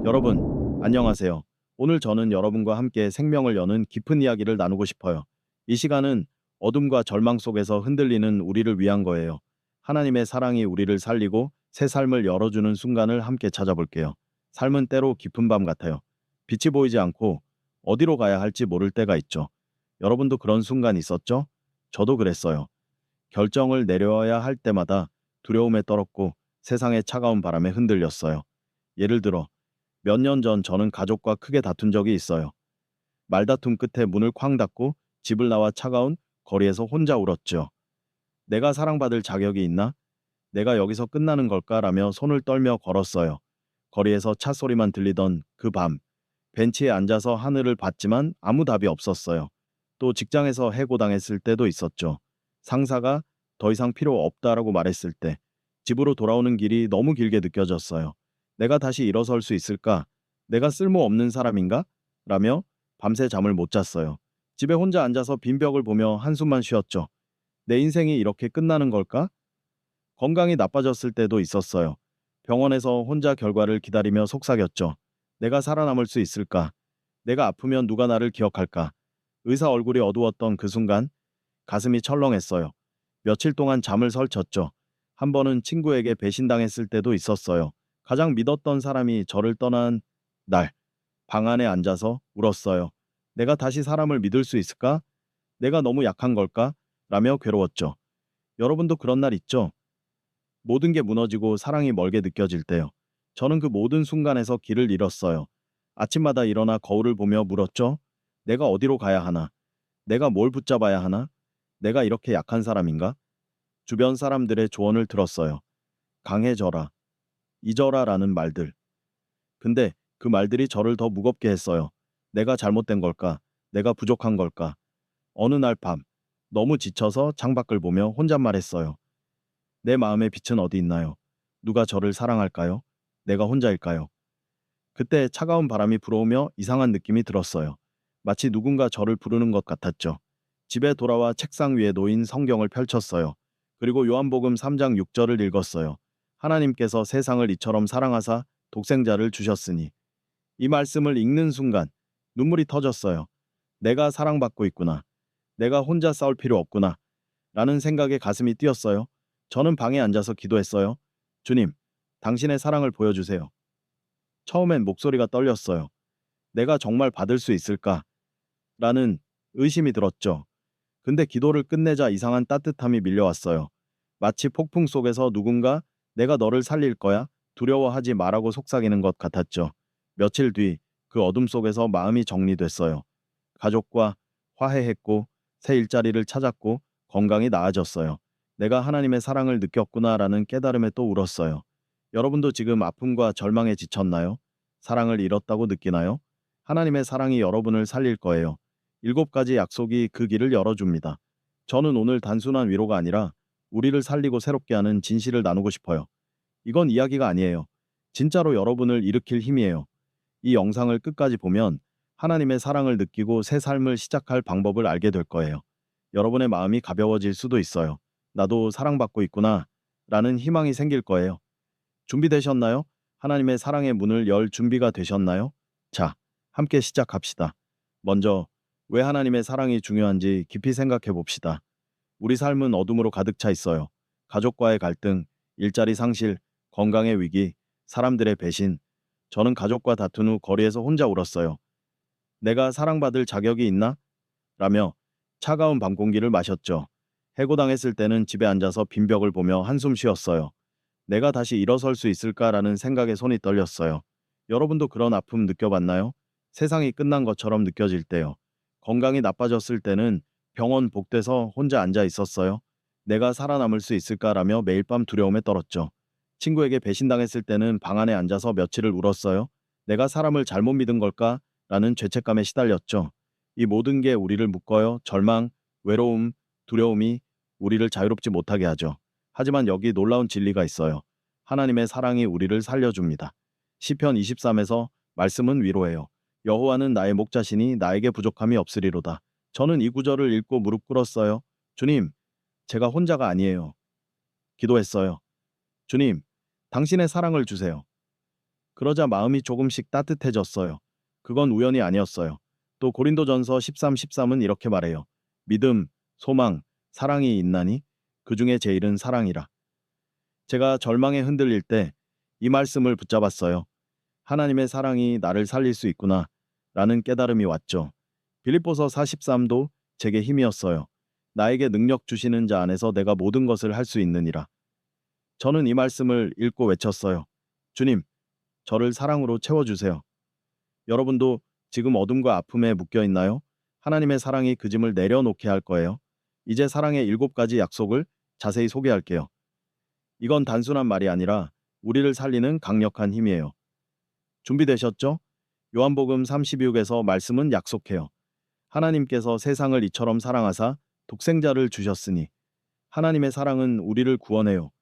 여러분, 안녕하세요. 오늘 저는 여러분과 함께 생명을 여는 깊은 이야기를 나누고 싶어요. 이 시간은 어둠과 절망 속에서 흔들리는 우리를 위한 거예요. 하나님의 사랑이 우리를 살리고 새 삶을 열어주는 순간을 함께 찾아볼게요. 삶은 때로 깊은 밤 같아요. 빛이 보이지 않고 어디로 가야 할지 모를 때가 있죠. 여러분도 그런 순간 있었죠? 저도 그랬어요. 결정을 내려야 할 때마다 두려움에 떨었고 세상의 차가운 바람에 흔들렸어요. 예를 들어, 몇 년 전 저는 가족과 크게 다툰 적이 있어요. 말다툼 끝에 문을 쾅 닫고 집을 나와 차가운 거리에서 혼자 울었죠. 내가 사랑받을 자격이 있나? 내가 여기서 끝나는 걸까라며 손을 떨며 걸었어요. 거리에서 차 소리만 들리던 그 밤, 벤치에 앉아서 하늘을 봤지만 아무 답이 없었어요. 또 직장에서 해고당했을 때도 있었죠. 상사가 더 이상 필요 없다라고 말했을 때, 집으로 돌아오는 길이 너무 길게 느껴졌어요. 내가 다시 일어설 수 있을까? 내가 쓸모없는 사람인가? 라며 밤새 잠을 못 잤어요. 집에 혼자 앉아서 빈 벽을 보며 한숨만 쉬었죠. 내 인생이 이렇게 끝나는 걸까? 건강이 나빠졌을 때도 있었어요. 병원에서 혼자 결과를 기다리며 속삭였죠. 내가 살아남을 수 있을까? 내가 아프면 누가 나를 기억할까? 의사 얼굴이 어두웠던 그 순간 가슴이 철렁했어요. 며칠 동안 잠을 설쳤죠. 한 번은 친구에게 배신당했을 때도 있었어요. 가장 믿었던 사람이 저를 떠난 날, 방 안에 앉아서 울었어요. 내가 다시 사람을 믿을 수 있을까? 내가 너무 약한 걸까? 라며 괴로웠죠. 여러분도 그런 날 있죠? 모든 게 무너지고 사랑이 멀게 느껴질 때요. 저는 그 모든 순간에서 길을 잃었어요. 아침마다 일어나 거울을 보며 물었죠. 내가 어디로 가야 하나? 내가 뭘 붙잡아야 하나? 내가 이렇게 약한 사람인가? 주변 사람들의 조언을 들었어요. 강해져라, 잊어라라는 말들. 근데 그 말들이 저를 더 무겁게 했어요. 내가 잘못된 걸까? 내가 부족한 걸까? 어느 날 밤, 너무 지쳐서 창밖을 보며 혼잣말했어요. 내 마음의 빛은 어디 있나요? 누가 저를 사랑할까요? 내가 혼자일까요? 그때 차가운 바람이 불어오며 이상한 느낌이 들었어요. 마치 누군가 저를 부르는 것 같았죠. 집에 돌아와 책상 위에 놓인 성경을 펼쳤어요. 그리고 요한복음 3장 6절을 읽었어요. 하나님께서 세상을 이처럼 사랑하사 독생자를 주셨으니. 이 말씀을 읽는 순간 눈물이 터졌어요. 내가 사랑받고 있구나. 내가 혼자 싸울 필요 없구나. 라는 생각에 가슴이 뛰었어요. 저는 방에 앉아서 기도했어요. 주님, 당신의 사랑을 보여주세요. 처음엔 목소리가 떨렸어요. 내가 정말 받을 수 있을까? 라는 의심이 들었죠. 근데 기도를 끝내자 이상한 따뜻함이 밀려왔어요. 마치 폭풍 속에서 누군가 내가 너를 살릴 거야. 두려워하지 말라고 속삭이는 것 같았죠. 며칠 뒤 그 어둠 속에서 마음이 정리됐어요. 가족과 화해했고 새 일자리를 찾았고 건강이 나아졌어요. 내가 하나님의 사랑을 느꼈구나라는 깨달음에 또 울었어요. 여러분도 지금 아픔과 절망에 지쳤나요? 사랑을 잃었다고 느끼나요? 하나님의 사랑이 여러분을 살릴 거예요. 7가지 약속이 그 길을 열어줍니다. 저는 오늘 단순한 위로가 아니라 우리를 살리고 새롭게 하는 진실을 나누고 싶어요. 이건 이야기가 아니에요. 진짜로 여러분을 일으킬 힘이에요. 이 영상을 끝까지 보면 하나님의 사랑을 느끼고 새 삶을 시작할 방법을 알게 될 거예요. 여러분의 마음이 가벼워질 수도 있어요. 나도 사랑받고 있구나 라는 희망이 생길 거예요. 준비되셨나요? 하나님의 사랑의 문을 열 준비가 되셨나요? 자, 함께 시작합시다. 먼저, 왜 하나님의 사랑이 중요한지 깊이 생각해 봅시다. 우리 삶은 어둠으로 가득 차 있어요. 가족과의 갈등, 일자리 상실, 건강의 위기, 사람들의 배신. 저는 가족과 다툰 후 거리에서 혼자 울었어요. 내가 사랑받을 자격이 있나? 라며 차가운 밤 공기를 마셨죠. 해고당했을 때는 집에 앉아서 빈 벽을 보며 한숨 쉬었어요. 내가 다시 일어설 수 있을까라는 생각에 손이 떨렸어요. 여러분도 그런 아픔 느껴봤나요? 세상이 끝난 것처럼 느껴질 때요. 건강이 나빠졌을 때는 병원 복돼서 혼자 앉아 있었어요. 내가 살아남을 수 있을까라며 매일 밤 두려움에 떨었죠. 친구에게 배신당했을 때는 방 안에 앉아서 며칠을 울었어요. 내가 사람을 잘못 믿은 걸까? 라는 죄책감에 시달렸죠. 이 모든 게 우리를 묶어요. 절망, 외로움, 두려움이 우리를 자유롭지 못하게 하죠. 하지만 여기 놀라운 진리가 있어요. 하나님의 사랑이 우리를 살려줍니다. 시편 23에서 말씀은 위로해요. 여호와는 나의 목자시니 나에게 부족함이 없으리로다. 저는 이 구절을 읽고 무릎 꿇었어요. 주님, 제가 혼자가 아니에요. 기도했어요. 주님, 당신의 사랑을 주세요. 그러자 마음이 조금씩 따뜻해졌어요. 그건 우연이 아니었어요. 또 고린도전서 13:13은 이렇게 말해요. 믿음, 소망, 사랑이 있나니 그 중에 제일은 사랑이라. 제가 절망에 흔들릴 때 이 말씀을 붙잡았어요. 하나님의 사랑이 나를 살릴 수 있구나 라는 깨달음이 왔죠. 빌립보서 4:13도 제게 힘이었어요. 나에게 능력 주시는 자 안에서 내가 모든 것을 할 수 있느니라. 저는 이 말씀을 읽고 외쳤어요. 주님, 저를 사랑으로 채워주세요. 여러분도 지금 어둠과 아픔에 묶여 있나요? 하나님의 사랑이 그 짐을 내려놓게 할 거예요. 이제 사랑의 7가지 약속을 자세히 소개할게요. 이건 단순한 말이 아니라 우리를 살리는 강력한 힘이에요. 준비되셨죠? 요한복음 32장에서 말씀은 약속해요. 하나님께서 세상을 이처럼 사랑하사 독생자를 주셨으니 하나님의 사랑은 우리를 구원해요.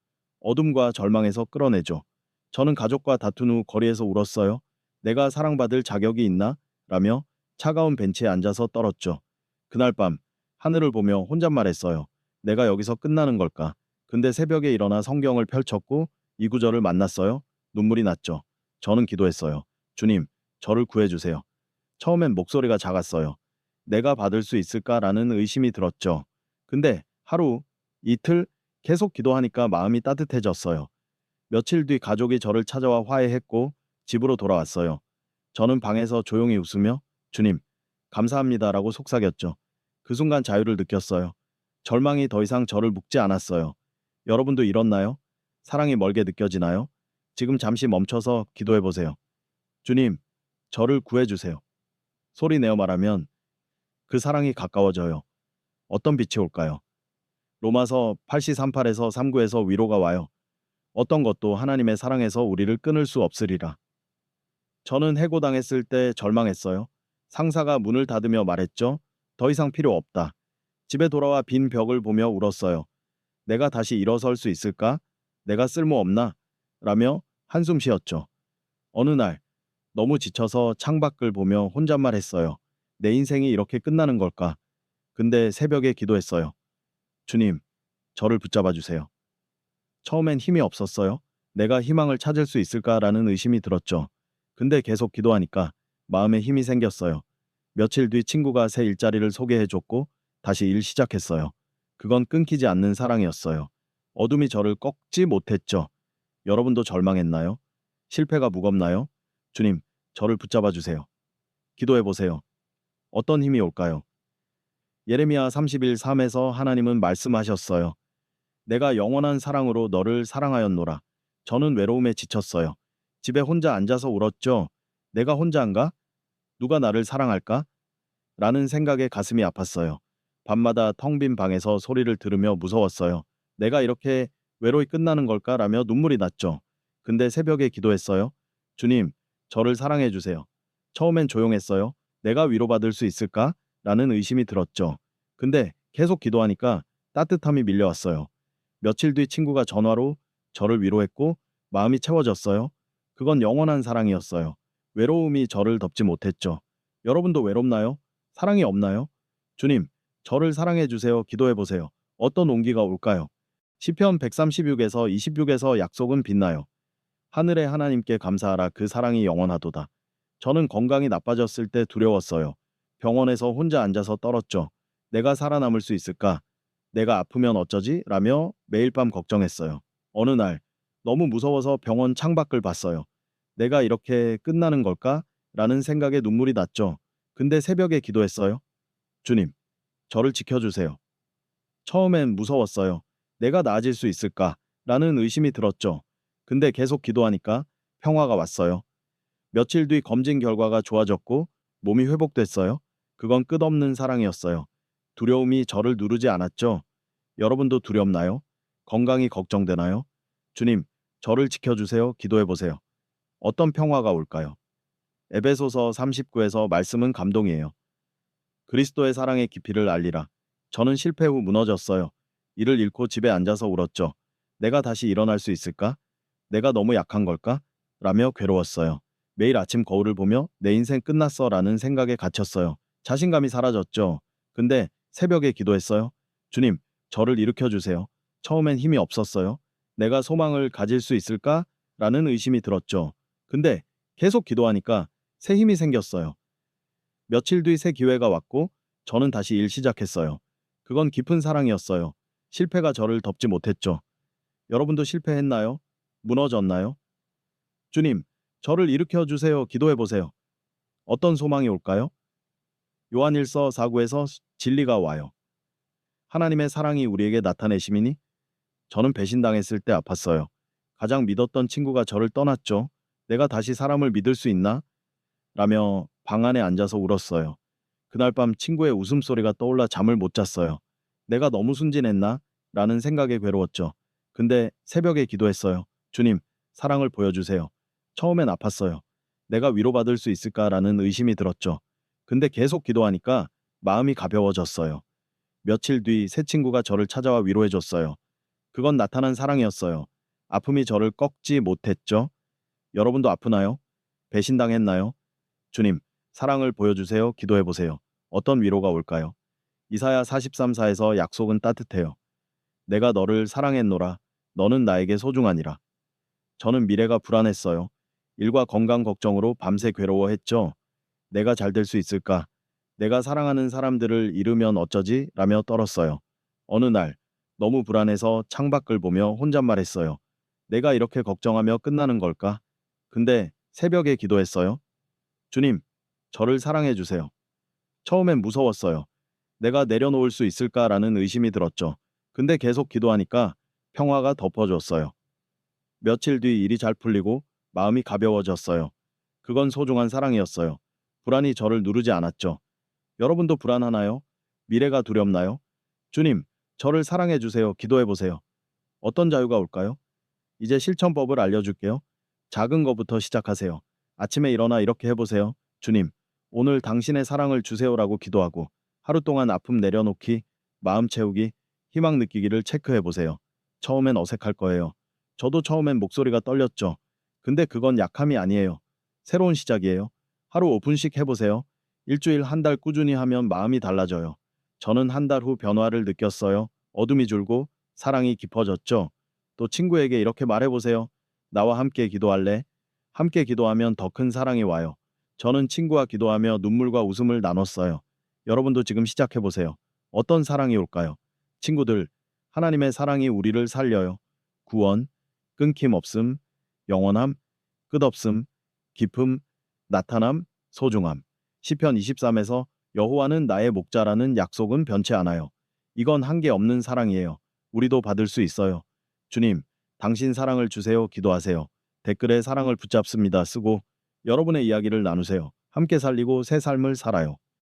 어둠과 절망에서 끌어내죠. 저는 가족과 다툰 후 거리에서 울었어요. 내가 사랑받을 자격이 있나? 라며 차가운 벤치에 앉아서 떨었죠. 그날 밤 하늘을 보며 혼잣말했어요. 내가 여기서 끝나는 걸까? 근데 새벽에 일어나 성경을 펼쳤고 이 구절을 만났어요. 눈물이 났죠. 저는 기도했어요. 주님, 저를 구해주세요. 처음엔 목소리가 작았어요. 내가 받을 수 있을까라는 의심이 들었죠. 근데 하루, 이틀 계속 기도하니까 마음이 따뜻해졌어요. 며칠 뒤 가족이 저를 찾아와 화해했고 집으로 돌아왔어요. 저는 방에서 조용히 웃으며 주님, 감사합니다라고 속삭였죠. 그 순간 자유를 느꼈어요. 절망이 더 이상 저를 묶지 않았어요. 여러분도 이렇나요? 사랑이 멀게 느껴지나요? 지금 잠시 멈춰서 기도해 보세요. 주님, 저를 구해주세요. 소리 내어 말하면 그 사랑이 가까워져요. 어떤 빛이 올까요? 로마서 8:38에서 39에서 위로가 와요. 어떤 것도 하나님의 사랑에서 우리를 끊을 수 없으리라. 저는 해고당했을 때 절망했어요. 상사가 문을 닫으며 말했죠. 더 이상 필요 없다. 집에 돌아와 빈 벽을 보며 울었어요. 내가 다시 일어설 수 있을까? 내가 쓸모없나? 라며 한숨 쉬었죠. 어느 날 너무 지쳐서 창밖을 보며 혼잣말했어요. 내 인생이 이렇게 끝나는 걸까? 근데 새벽에 기도했어요. 주님, 저를 붙잡아 주세요. 처음엔 힘이 없었어요. 내가 희망을 찾을 수 있을까라는 의심이 들었죠. 근데 계속 기도하니까 마음에 힘이 생겼어요. 며칠 뒤 친구가 새 일자리를 소개해줬고 다시 일 시작했어요. 그건 끊기지 않는 사랑이었어요. 어둠이 저를 꺾지 못했죠. 여러분도 절망했나요? 실패가 무겁나요? 주님, 저를 붙잡아 주세요. 기도해 보세요. 어떤 힘이 올까요? 예레미야 31:3에서 하나님은 말씀하셨어요. 내가 영원한 사랑으로 너를 사랑하였노라. 저는 외로움에 지쳤어요. 집에 혼자 앉아서 울었죠. 내가 혼자인가? 누가 나를 사랑할까? 라는 생각에 가슴이 아팠어요. 밤마다 텅 빈 방에서 소리를 들으며 무서웠어요. 내가 이렇게 외로이 끝나는 걸까? 라며 눈물이 났죠. 근데 새벽에 기도했어요. 주님, 저를 사랑해 주세요. 처음엔 조용했어요. 내가 위로받을 수 있을까? 라는 의심이 들었죠. 근데 계속 기도하니까 따뜻함이 밀려왔어요. 며칠 뒤 친구가 전화로 저를 위로했고 마음이 채워졌어요. 그건 영원한 사랑이었어요. 외로움이 저를 덮지 못했죠. 여러분도 외롭나요? 사랑이 없나요? 주님, 저를 사랑해 주세요. 기도해 보세요. 어떤 온기가 올까요? 시편 136에서 26에서 약속은 빛나요. 하늘의 하나님께 감사하라. 그 사랑이 영원하도다. 저는 건강이 나빠졌을 때 두려웠어요. 병원에서 혼자 앉아서 떨었죠. 내가 살아남을 수 있을까? 내가 아프면 어쩌지? 라며 매일 밤 걱정했어요. 어느 날 너무 무서워서 병원 창밖을 봤어요. 내가 이렇게 끝나는 걸까? 라는 생각에 눈물이 났죠. 근데 새벽에 기도했어요. 주님, 저를 지켜주세요. 처음엔 무서웠어요. 내가 나아질 수 있을까? 라는 의심이 들었죠. 근데 계속 기도하니까 평화가 왔어요. 며칠 뒤 검진 결과가 좋아졌고 몸이 회복됐어요. 그건 끝없는 사랑이었어요. 두려움이 저를 누르지 않았죠. 여러분도 두렵나요? 건강이 걱정되나요? 주님, 저를 지켜주세요. 기도해 보세요. 어떤 평화가 올까요? 에베소서 39에서 말씀은 감동이에요. 그리스도의 사랑의 깊이를 알리라. 저는 실패 후 무너졌어요. 이를 잃고 집에 앉아서 울었죠. 내가 다시 일어날 수 있을까? 내가 너무 약한 걸까? 라며 괴로웠어요. 매일 아침 거울을 보며 내 인생 끝났어 라는 생각에 갇혔어요. 자신감이 사라졌죠. 근데 새벽에 기도했어요. 주님, 저를 일으켜 주세요. 처음엔 힘이 없었어요. 내가 소망을 가질 수 있을까? 라는 의심이 들었죠. 근데 계속 기도하니까 새 힘이 생겼어요. 며칠 뒤 새 기회가 왔고 저는 다시 일 시작했어요. 그건 깊은 사랑이었어요. 실패가 저를 덮지 못했죠. 여러분도 실패했나요? 무너졌나요? 주님, 저를 일으켜 주세요. 기도해 보세요. 어떤 소망이 올까요? 요한일서 4구에서 진리가 와요. 하나님의 사랑이 우리에게 나타내심이니 저는 배신당했을 때 아팠어요. 가장 믿었던 친구가 저를 떠났죠. 내가 다시 사람을 믿을 수 있나? 라며 방 안에 앉아서 울었어요. 그날 밤 친구의 웃음소리가 떠올라 잠을 못 잤어요. 내가 너무 순진했나? 라는 생각에 괴로웠죠. 근데 새벽에 기도했어요. 주님, 사랑을 보여주세요. 처음엔 아팠어요. 내가 위로받을 수 있을까라는 의심이 들었죠. 근데 계속 기도하니까 마음이 가벼워졌어요. 며칠 뒤 새 친구가 저를 찾아와 위로해줬어요. 그건 나타난 사랑이었어요. 아픔이 저를 꺾지 못했죠. 여러분도 아프나요? 배신당했나요? 주님, 사랑을 보여주세요. 기도해보세요. 어떤 위로가 올까요? 이사야 43사에서 약속은 따뜻해요. 내가 너를 사랑했노라. 너는 나에게 소중하니라. 저는 미래가 불안했어요. 일과 건강 걱정으로 밤새 괴로워했죠. 내가 잘 될 수 있을까? 내가 사랑하는 사람들을 잃으면 어쩌지? 라며 떨었어요. 어느 날, 너무 불안해서 창밖을 보며 혼잣말했어요. 내가 이렇게 걱정하며 끝나는 걸까? 근데 새벽에 기도했어요. 주님, 저를 사랑해 주세요. 처음엔 무서웠어요. 내가 내려놓을 수 있을까라는 의심이 들었죠. 근데 계속 기도하니까 평화가 덮어줬어요. 며칠 뒤 일이 잘 풀리고 마음이 가벼워졌어요. 그건 소중한 사랑이었어요. 불안이 저를 누르지 않았죠. 여러분도 불안하나요? 미래가 두렵나요? 주님, 저를 사랑해 주세요. 기도해 보세요. 어떤 자유가 올까요? 이제 실천법을 알려줄게요. 작은 것부터 시작하세요. 아침에 일어나 이렇게 해보세요. 주님, 오늘 당신의 사랑을 주세요라고 기도하고 하루 동안 아픔 내려놓기, 마음 채우기, 희망 느끼기를 체크해 보세요. 처음엔 어색할 거예요. 저도 처음엔 목소리가 떨렸죠. 근데 그건 약함이 아니에요. 새로운 시작이에요. 하루 5분씩 해보세요. 일주일 한 달 꾸준히 하면 마음이 달라져요. 저는 한 달 후 변화를 느꼈어요. 어둠이 줄고 사랑이 깊어졌죠. 또 친구에게 이렇게 말해보세요. 나와 함께 기도할래? 함께 기도하면 더 큰 사랑이 와요. 저는 친구와 기도하며 눈물과 웃음을 나눴어요. 여러분도 지금 시작해보세요. 어떤 사랑이 올까요? 친구들, 하나님의 사랑이 우리를 살려요. 구원, 끊김없음, 영원함, 끝없음, 깊음, 나타남, 소중함. 시편 23에서 여호와는 나의 목자라는 약속은 변치 않아요. 이건 한계 없는 사랑이에요. 우리도 받을 수 있어요. 주님, 당신 사랑을 주세요. 기도하세요. 댓글에 사랑을 붙잡습니다. 쓰고 여러분의 이야기를 나누세요. 함께 살리고 새 삶을 살아요.